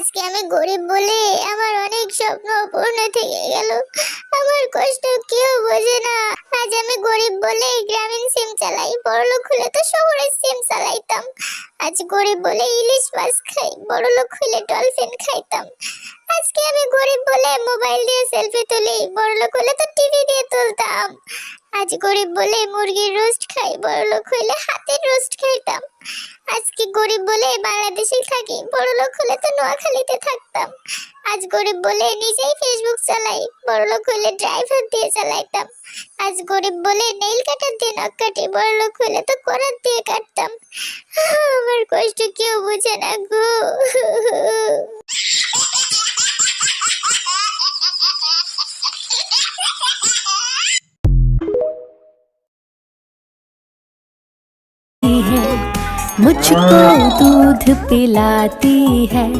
আজকে আমি গরিব বলে আমার অনেক স্বপ্ন অপূর্ণ থেকে গেল। আমার কষ্ট কেউ বোঝে না। আজ আমি গরিব বলে গ্রামীণ সিম চালাই, বড়লোক হলে তো শহরের সিম চালাইতাম। আজ গরিব বলে ইলিশ মাছ খাই, বড়লোক হলে ডলফিন খাইতাম। আজকে আমি গরিব বলে মোবাইল দিয়ে সেলফি তুলি, বড়লোক হলে তো টিভি দিয়ে তুলতাম। আজ গরিব বলে মুরগির রোস্ট খাই, বড়লোক হইলে হাতের রোস্ট খাইতাম। আজকে গরিব বলে বাংলাদেশে থাকি, বড়লোক হলে তো নোয়াখালীতে থাকতাম। আজ গরিব বলে নিজেই ফেসবুক চালাই, বড়লোক হলে ড্রাইভার দিয়ে চালাইতাম। আজ গরিব বলে নেইল কাটার দিয়ে নখ কাটি, বড়লোক হলে তো করাত দিয়ে কাটতাম। আমার কষ্ট কেউ বুঝে না গো। मुझको दूध पिलाती है।